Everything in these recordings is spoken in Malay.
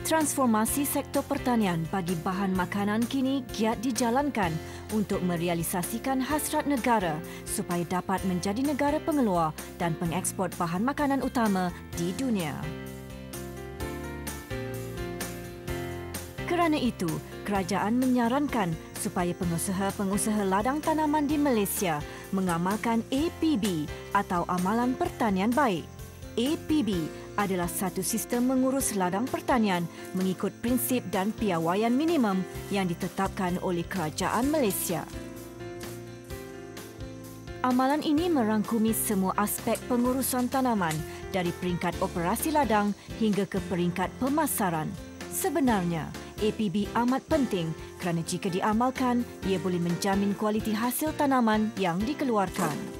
Transformasi sektor pertanian bagi bahan makanan kini giat dijalankan untuk merealisasikan hasrat negara supaya dapat menjadi negara pengeluar dan pengeksport bahan makanan utama di dunia. Kerana itu, kerajaan menyarankan supaya pengusaha-pengusaha ladang tanaman di Malaysia mengamalkan APB atau Amalan Pertanian Baik. APB adalah satu sistem mengurus ladang pertanian mengikut prinsip dan piawaian minimum yang ditetapkan oleh Kerajaan Malaysia. Amalan ini merangkumi semua aspek pengurusan tanaman dari peringkat operasi ladang hingga ke peringkat pemasaran. Sebenarnya, APB amat penting kerana jika diamalkan, ia boleh menjamin kualiti hasil tanaman yang dikeluarkan.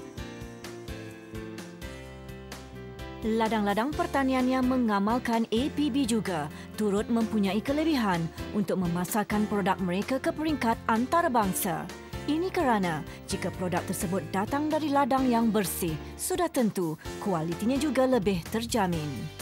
Ladang-ladang pertanian yang mengamalkan APB juga turut mempunyai kelebihan untuk memasarkan produk mereka ke peringkat antarabangsa. Ini kerana jika produk tersebut datang dari ladang yang bersih, sudah tentu kualitinya juga lebih terjamin.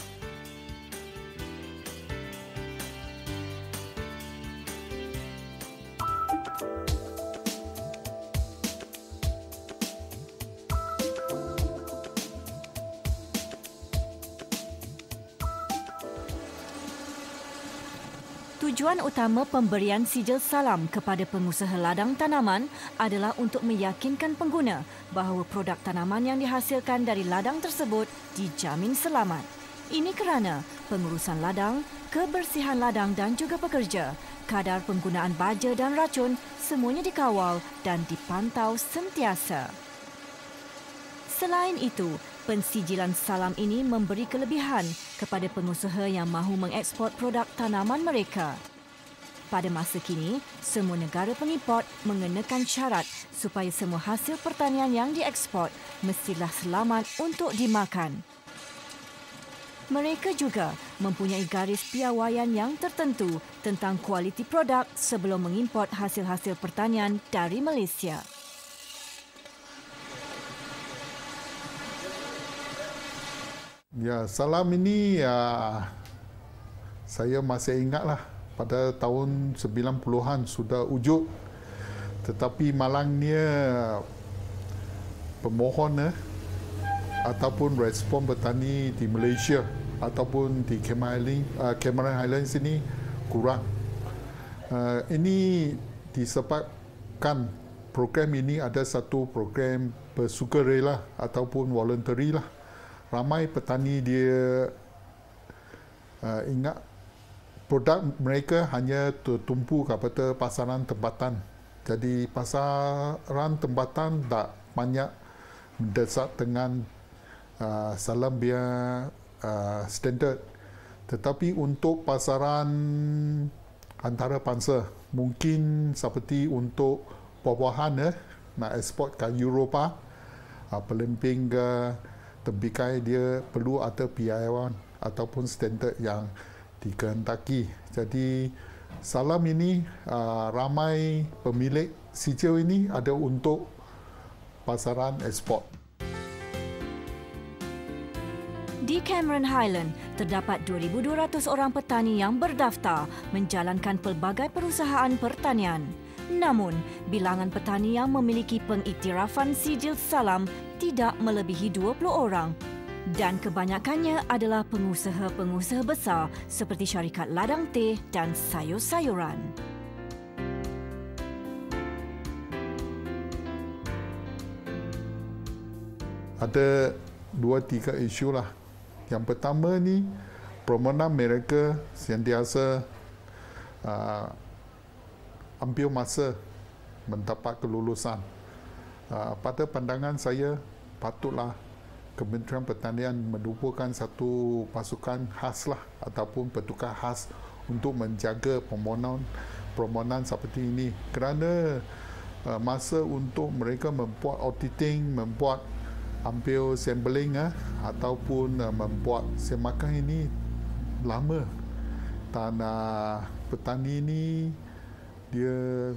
Tujuan utama pemberian sijil salam kepada pengusaha ladang tanaman adalah untuk meyakinkan pengguna bahawa produk tanaman yang dihasilkan dari ladang tersebut dijamin selamat. Ini kerana pengurusan ladang, kebersihan ladang dan juga pekerja, kadar penggunaan baja dan racun semuanya dikawal dan dipantau sentiasa. Selain itu, pensijilan salam ini memberi kelebihan kepada pengusaha yang mahu mengeksport produk tanaman mereka. Pada masa kini, semua negara pengimport mengenakan syarat supaya semua hasil pertanian yang dieksport mestilah selamat untuk dimakan. Mereka juga mempunyai garis piawaian yang tertentu tentang kualiti produk sebelum mengimport hasil-hasil pertanian dari Malaysia. Ya, salam ini saya masih ingatlah pada tahun 90-an sudah wujud. Tetapi malangnya pemohon ataupun respon petani di Malaysia ataupun di Cameron Highlands ini kurang. Ini disebabkan program ini ada satu program bersukarela ataupun voluntary lah. Ramai petani dia ingat produk mereka hanya tertumpu kepada pasaran tempatan. Jadi pasaran tempatan tak banyak mendesak dengan salam biar standard. Tetapi untuk pasaran antarabangsa, mungkin seperti untuk buah-buahan nak ekspor ke Eropah, pelemping ke tembikai dia perlu ada piawaian ataupun standard yang dikehendaki. Jadi salam ini ramai pemilik sijil ini ada untuk pasaran ekspor. Di Cameron Highland, terdapat 2,200 orang petani yang berdaftar menjalankan pelbagai perusahaan pertanian. Namun, bilangan petani yang memiliki pengiktirafan sijil salam tidak melebihi 20 orang dan kebanyakannya adalah pengusaha-pengusaha besar seperti syarikat ladang teh dan sayur-sayuran. Ada 2-3 isu lah. Yang pertama ni, permohonan mereka sentiasa ambil masa mendapat kelulusan. Pada pandangan saya, patutlah Kementerian Pertanian menubuhkan satu pasukan khas lah ataupun petugas khas untuk menjaga permohonan seperti ini. Kerana masa untuk mereka membuat auditing, membuat ambil sampling ataupun membuat semakan ini lama. Dan petani ini dia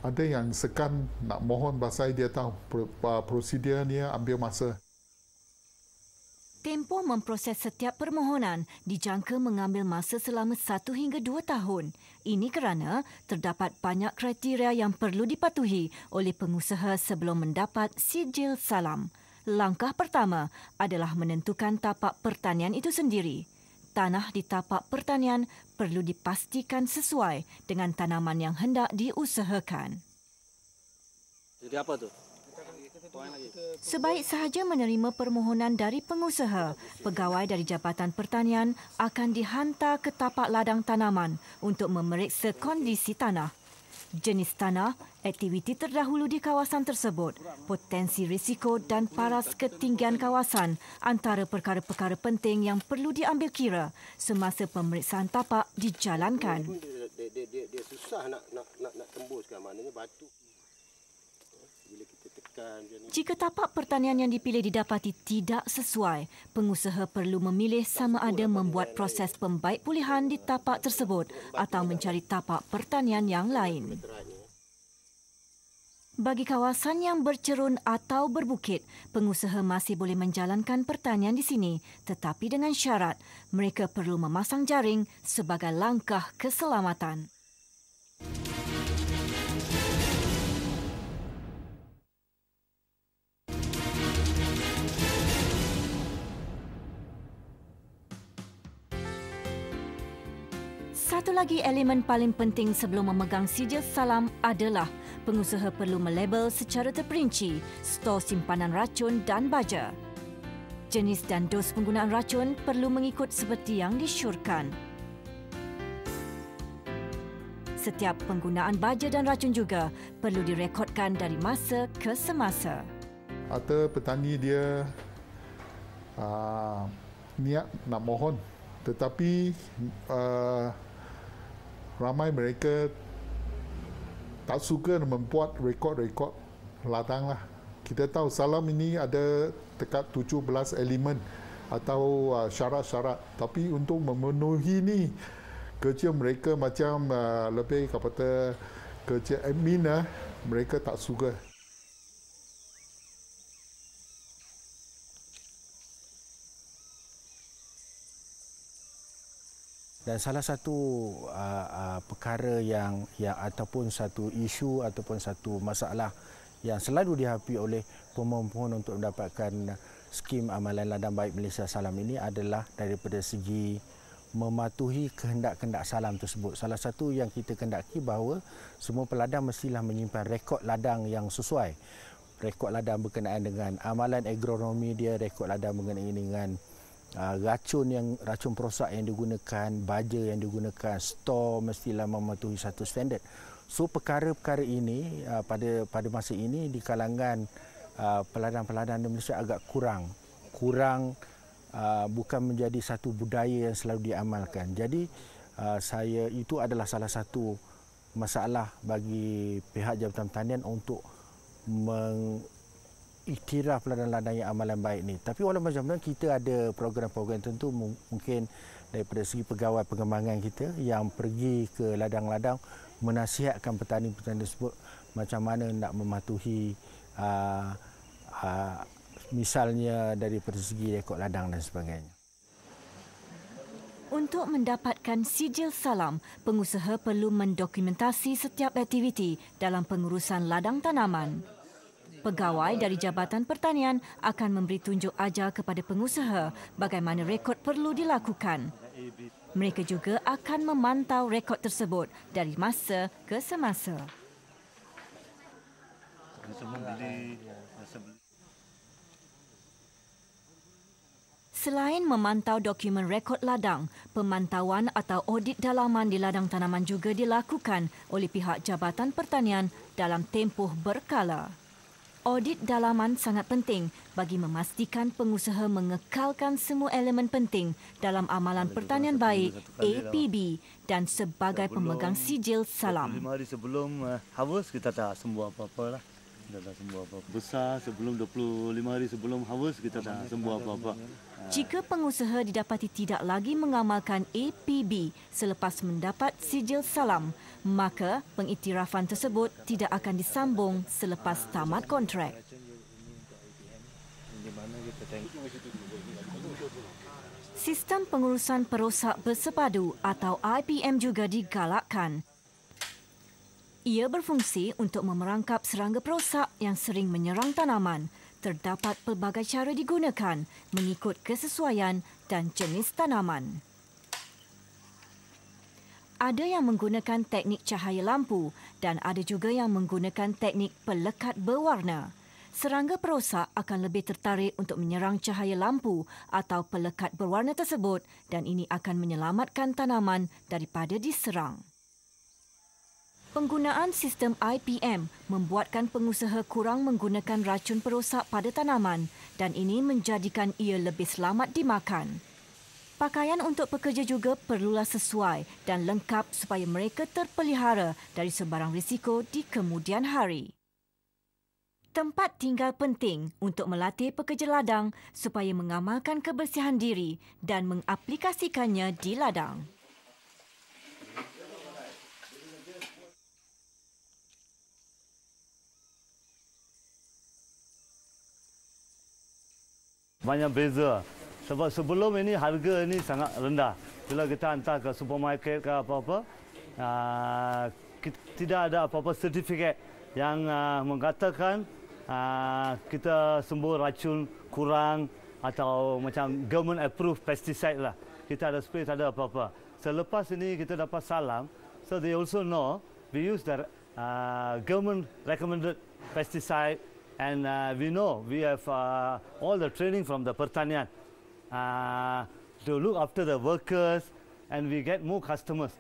ada yang sekan nak mohon pasal dia tahu prosedur ni ambil masa. Tempoh memproses setiap permohonan dijangka mengambil masa selama 1 hingga 2 tahun. Ini kerana terdapat banyak kriteria yang perlu dipatuhi oleh pengusaha sebelum mendapat sijil salam. Langkah pertama adalah menentukan tapak pertanian itu sendiri. Tanah di tapak pertanian perlu dipastikan sesuai dengan tanaman yang hendak diusahakan. Jadi apa tu? Sebaik sahaja menerima permohonan dari pengusaha, pegawai dari Jabatan Pertanian akan dihantar ke tapak ladang tanaman untuk memeriksa kondisi tanah. Jenis tanah, aktiviti terdahulu di kawasan tersebut, potensi risiko dan paras ketinggian kawasan antara perkara-perkara penting yang perlu diambil kira semasa pemeriksaan tapak dijalankan. Dia susah nak tembuskan, maknanya batu. Bila kita tekan Jika tapak pertanian yang dipilih didapati tidak sesuai, pengusaha perlu memilih sama ada membuat proses pembaik pulihan di tapak tersebut atau mencari tapak pertanian yang lain. Bagi kawasan yang bercerun atau berbukit, pengusaha masih boleh menjalankan pertanian di sini, tetapi dengan syarat mereka perlu memasang jaring sebagai langkah keselamatan. Satu lagi elemen paling penting sebelum memegang sijil salam adalah pengusaha perlu melabel secara terperinci stor simpanan racun dan baja. Jenis dan dos penggunaan racun perlu mengikut seperti yang disyorkan. Setiap penggunaan baja dan racun juga perlu direkodkan dari masa ke semasa. Atau petani dia niat nak mohon, tetapi ramai mereka tak suka membuat rekod-rekod ladang lah. Kita tahu salam ini ada dekat 17 elemen atau syarat-syarat. Tapi untuk memenuhi ni, kerja mereka macam lebih kepada kerja admin, mereka tak suka. Dan salah satu perkara yang ataupun satu isu ataupun satu masalah yang selalu dihadapi oleh pemohon untuk mendapatkan skim amalan ladang baik Malaysia Salam ini adalah daripada segi mematuhi kehendak-kehendak salam tersebut. Salah satu yang kita kehendaki bahawa semua peladang mestilah menyimpan rekod ladang yang sesuai. Rekod ladang berkenaan dengan amalan agronomi dia, rekod ladang berkenaan dengan racun perosak yang digunakan, baja yang digunakan, stor mestilah mematuhi satu standard. So perkara-perkara ini pada masa ini di kalangan peladang-peladang di Malaysia agak kurang bukan menjadi satu budaya yang selalu diamalkan. Jadi itu adalah salah satu masalah bagi pihak Jabatan Pertanian untuk iktiraf ladang-ladang yang amalan baik ni. Tapi walaupun macam mana, kita ada program-program tentu mungkin daripada segi pegawai pengembangan kita yang pergi ke ladang-ladang menasihatkan petani-petani tersebut macam mana nak mematuhi misalnya daripada segi rekod ladang dan sebagainya. Untuk mendapatkan sijil salam, pengusaha perlu mendokumentasi setiap aktiviti dalam pengurusan ladang tanaman. Pegawai dari Jabatan Pertanian akan memberi tunjuk ajar kepada pengusaha bagaimana rekod perlu dilakukan. Mereka juga akan memantau rekod tersebut dari masa ke semasa. Selain memantau dokumen rekod ladang, pemantauan atau audit dalaman di ladang tanaman juga dilakukan oleh pihak Jabatan Pertanian dalam tempoh berkala. Audit dalaman sangat penting bagi memastikan pengusaha mengekalkan semua elemen penting dalam amalan pertanian baik APB dan sebagai pemegang sijil salam. 5 hari sebelum harvest kita tak sembuh apa-apa lah. Kita tak sembuh apa-apa. Besar sebelum 25 hari sebelum harvest kita tak sembuh apa-apa. Jika pengusaha didapati tidak lagi mengamalkan APB selepas mendapat sijil salam, maka pengiktirafan tersebut tidak akan disambung selepas tamat kontrak. Sistem pengurusan perosak bersepadu atau IPM juga digalakkan. Ia berfungsi untuk memerangkap serangga perosak yang sering menyerang tanaman. Terdapat pelbagai cara digunakan mengikut kesesuaian dan jenis tanaman. Ada yang menggunakan teknik cahaya lampu dan ada juga yang menggunakan teknik pelekat berwarna. Serangga perosak akan lebih tertarik untuk menyerang cahaya lampu atau pelekat berwarna tersebut dan ini akan menyelamatkan tanaman daripada diserang. Penggunaan sistem IPM membuatkan pengusaha kurang menggunakan racun perosak pada tanaman dan ini menjadikan ia lebih selamat dimakan. Pakaian untuk pekerja juga perlulah sesuai dan lengkap supaya mereka terpelihara dari sebarang risiko di kemudian hari. Tempat tinggal penting untuk melatih pekerja ladang supaya mengamalkan kebersihan diri dan mengaplikasikannya di ladang. Banyak beza. Sebab sebelum ini harga ini sangat rendah. Bila kita hantar ke supermarket ke apa-apa, tidak ada apa-apa sertifikat yang mengatakan kita sembuh racun kurang atau macam government approved pesticide lah. Kita ada spray, tak ada apa-apa. Selepas ini kita dapat salam, so they also know we use the government recommended pesticide. And we know we have all the training from the pertanian to look after the workers, and we get more customers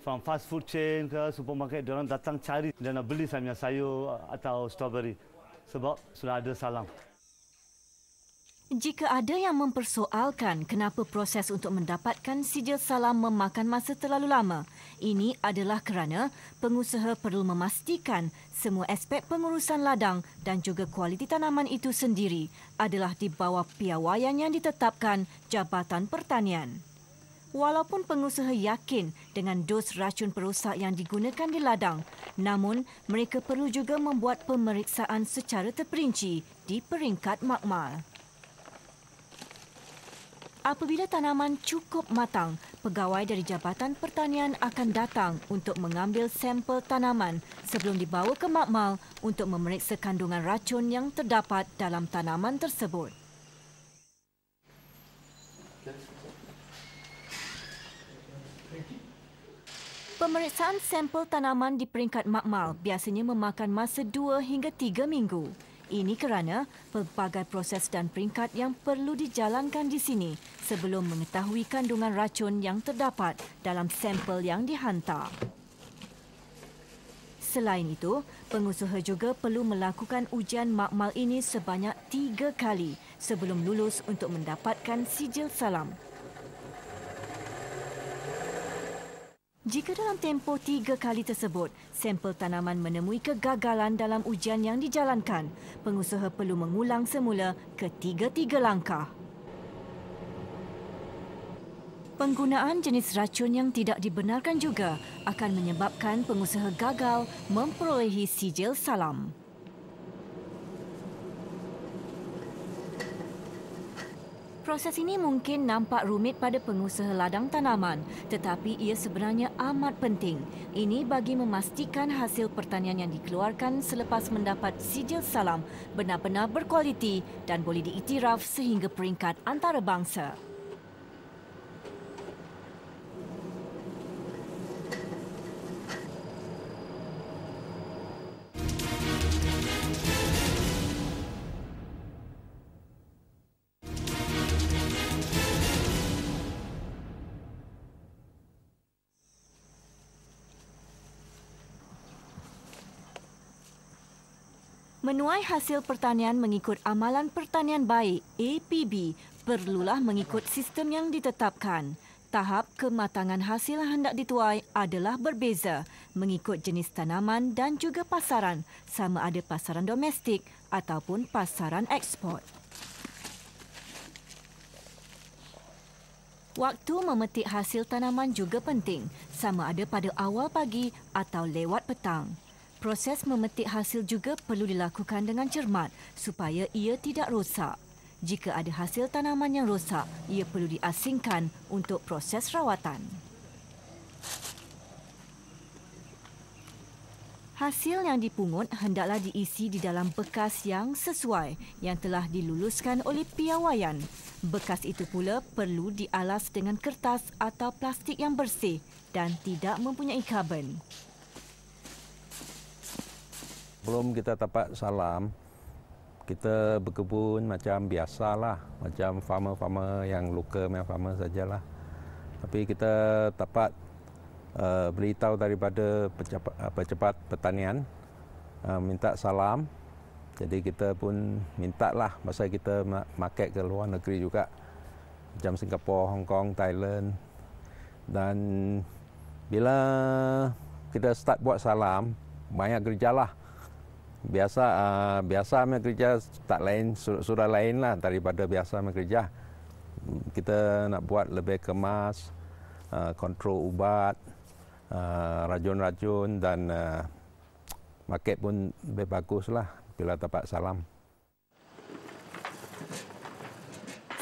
from fast food chain ke supermarket. Diorang datang cari dan nak beli saya punya sayur atau strawberry sebab sudah ada salam. Jika ada yang mempersoalkan kenapa proses untuk mendapatkan sijil salam memakan masa terlalu lama, ini adalah kerana pengusaha perlu memastikan semua aspek pengurusan ladang dan juga kualiti tanaman itu sendiri adalah di bawah piawaian yang ditetapkan Jabatan Pertanian. Walaupun pengusaha yakin dengan dos racun perosak yang digunakan di ladang, namun mereka perlu juga membuat pemeriksaan secara terperinci di peringkat makmal. Apabila tanaman cukup matang, pegawai dari Jabatan Pertanian akan datang untuk mengambil sampel tanaman sebelum dibawa ke makmal untuk memeriksa kandungan racun yang terdapat dalam tanaman tersebut. Pemeriksaan sampel tanaman di peringkat makmal biasanya memakan masa 2 hingga 3 minggu. Ini kerana pelbagai proses dan peringkat yang perlu dijalankan di sini sebelum mengetahui kandungan racun yang terdapat dalam sampel yang dihantar. Selain itu, pengusaha juga perlu melakukan ujian makmal ini sebanyak 3 kali sebelum lulus untuk mendapatkan sijil salam. Jika dalam tempoh 3 kali tersebut, sampel tanaman menemui kegagalan dalam ujian yang dijalankan, pengusaha perlu mengulang semula ketiga-tiga langkah. Penggunaan jenis racun yang tidak dibenarkan juga akan menyebabkan pengusaha gagal memperolehi sijil salam. Proses ini mungkin nampak rumit pada pengusaha ladang tanaman, tetapi ia sebenarnya amat penting. Ini bagi memastikan hasil pertanian yang dikeluarkan selepas mendapat sijil salam benar-benar berkualiti dan boleh diiktiraf sehingga peringkat antarabangsa. Menuai hasil pertanian mengikut Amalan Pertanian Baik APB perlulah mengikut sistem yang ditetapkan. Tahap kematangan hasil yang hendak dituai adalah berbeza mengikut jenis tanaman dan juga pasaran, sama ada pasaran domestik ataupun pasaran ekspor. Waktu memetik hasil tanaman juga penting, sama ada pada awal pagi atau lewat petang. Proses memetik hasil juga perlu dilakukan dengan cermat supaya ia tidak rosak. Jika ada hasil tanaman yang rosak, ia perlu diasingkan untuk proses rawatan. Hasil yang dipungut hendaklah diisi di dalam bekas yang sesuai yang telah diluluskan oleh piawaian. Bekas itu pula perlu dialas dengan kertas atau plastik yang bersih dan tidak mempunyai karban. Sebelum kita tapak salam, kita berkebun macam biasalah, macam farmer-farmer yang lokal, yang farmer sajalah. Tapi kita tapak beritahu daripada pejabat pertanian, minta salam. Jadi kita pun minta lah, pasal kita market ke luar negeri juga, macam Singapura, Hong Kong, Thailand. Dan bila kita start buat salam, banyak kerja lah. Biasa punya kerja tak lain, sudah lain lah daripada biasa punya kerja. Kita nak buat lebih kemas, kontrol ubat, racun-racun dan market pun lebih bagus lah bila tapak salam.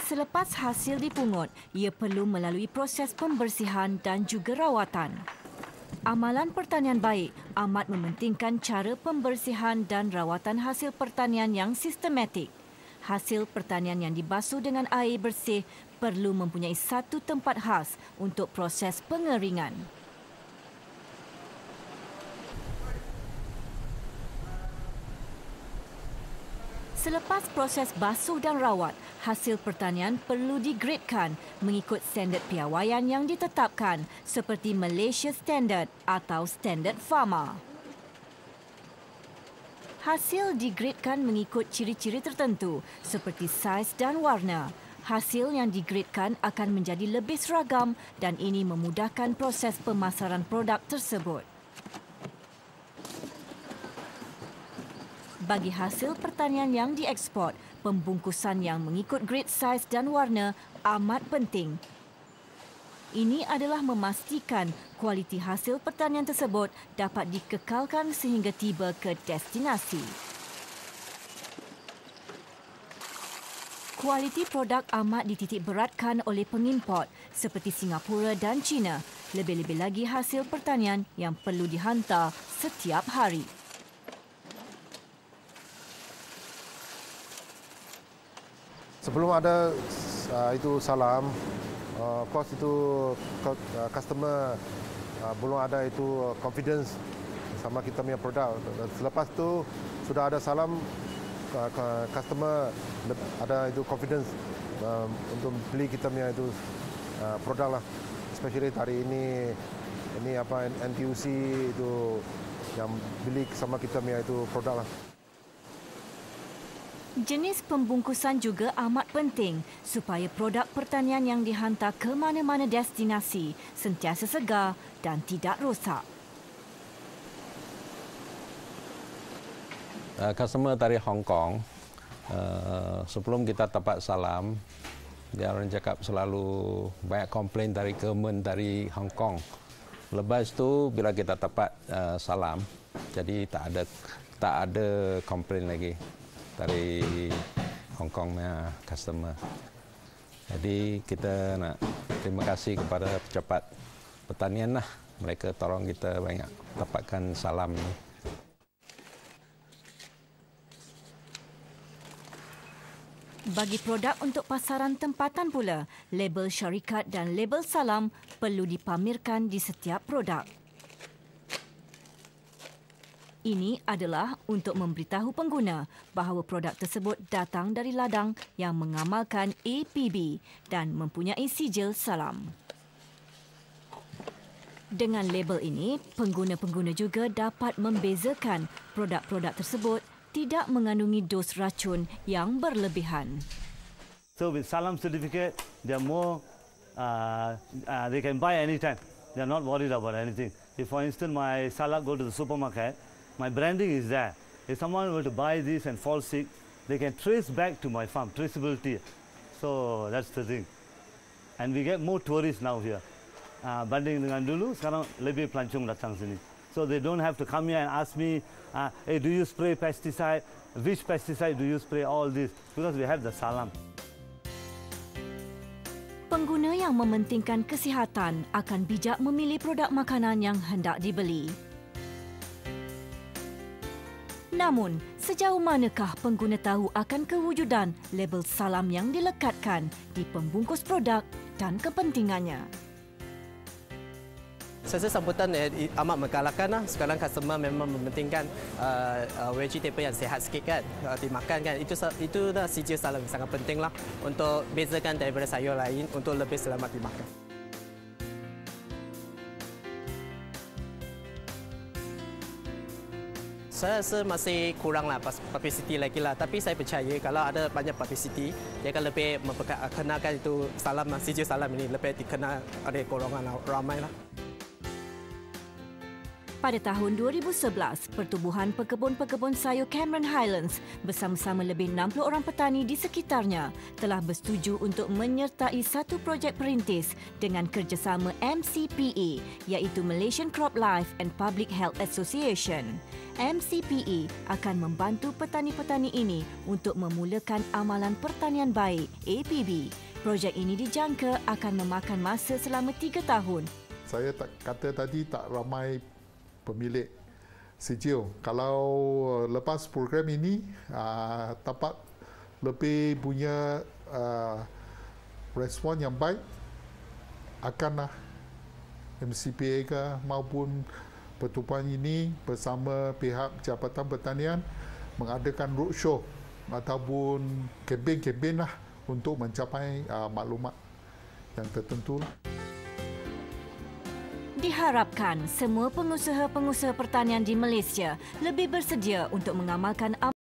Selepas hasil dipungut, ia perlu melalui proses pembersihan dan juga rawatan. Amalan pertanian baik amat mementingkan cara pembersihan dan rawatan hasil pertanian yang sistematik. Hasil pertanian yang dibasuh dengan air bersih perlu mempunyai satu tempat khas untuk proses pengeringan. Selepas proses basuh dan rawat, hasil pertanian perlu digradekan mengikut standard piawaian yang ditetapkan seperti Malaysia Standard atau Standard Pharma. Hasil digradekan mengikut ciri-ciri tertentu seperti saiz dan warna. Hasil yang digradekan akan menjadi lebih seragam dan ini memudahkan proses pemasaran produk tersebut. Bagi hasil pertanian yang dieksport, pembungkusan yang mengikut grade saiz dan warna amat penting. Ini adalah memastikan kualiti hasil pertanian tersebut dapat dikekalkan sehingga tiba ke destinasi. Kualiti produk amat dititik beratkan oleh pengimport seperti Singapura dan China, lebih-lebih lagi hasil pertanian yang perlu dihantar setiap hari. Sebelum ada itu salam, of course itu customer belum ada itu confidence sama kita punya produk. Selepas tu sudah ada salam, customer ada itu confidence untuk beli kita punya itu produk lah. Especially hari ini apa NTUC itu yang beli sama kita punya itu produk lah. Jenis pembungkusan juga amat penting supaya produk pertanian yang dihantar ke mana-mana destinasi sentiasa segar dan tidak rosak. Customer dari Hong Kong, sebelum kita tapak salam, dia orang cakap selalu banyak komplain dari government dari Hong Kong. Lepas tu bila kita tapak salam, jadi tak ada komplain lagi dari Hong Kong punya customer. Jadi kita nak terima kasih kepada pejabat pertanian lah. Mereka tolong kita banyak dapatkan salam ni. Bagi produk untuk pasaran tempatan pula, label syarikat dan label salam perlu dipamerkan di setiap produk. Ini adalah untuk memberitahu pengguna bahawa produk tersebut datang dari ladang yang mengamalkan APB dan mempunyai sijil salam. Dengan label ini, pengguna-pengguna juga dapat membezakan produk-produk tersebut tidak mengandungi dos racun yang berlebihan. So with salam certificate, they are more, they can buy anytime. They are not worried about anything. If for instance my salad go to the supermarket, my branding is there. If someone were to buy this and fall sick, they can trace back to my farm, traceability. So that's the thing. And we get more tourists now here. Banding dengan dulu, sekarang lebih pelancong datang sini. So they don't have to come here and ask me, hey, do you spray pesticide? Which pesticide do you spray? All this, because we have the salam. Pengguna yang mementingkan kesihatan akan bijak memilih produk makanan yang hendak dibeli. Namun, sejauh manakah pengguna tahu akan kewujudan label salam yang dilekatkan di pembungkus produk dan kepentingannya? Saya rasa sambutan amat menggalakkan lah. Sekarang customer memang mementingkan vegetable yang sihat sikit kan, dimakan kan. Itu dah sijil salam sangat penting lah untuk bezakan daripada sayur lain untuk lebih selamat dimakan. Saya rasa masih kurang lah publicity lagi lah. Tapi saya percaya kalau ada banyak publicity, dia akan lebih memperkenalkan itu salam, sijil salam ini lebih dikenal oleh golongan ramai lah. Pada tahun 2011, Pertubuhan Pekebun-Pekebun Sayur Cameron Highlands bersama-sama lebih 60 orang petani di sekitarnya telah bersetuju untuk menyertai satu projek perintis dengan kerjasama MCPA, iaitu Malaysian Crop Life and Public Health Association. MCPA akan membantu petani-petani ini untuk memulakan Amalan Pertanian Baik (APB). Projek ini dijangka akan memakan masa selama 3 tahun. Saya kata tadi tak ramai pemilik sijil. Kalau lepas program ini dapat lebih punya respon yang baik, akanlah MCPA ke maupun pertubuhan ini bersama pihak Jabatan Pertanian mengadakan roadshow ataupun kempen-kempen lah untuk mencapai maklumat yang tertentu. Diharapkan semua pengusaha-pengusaha pertanian di Malaysia lebih bersedia untuk mengamalkan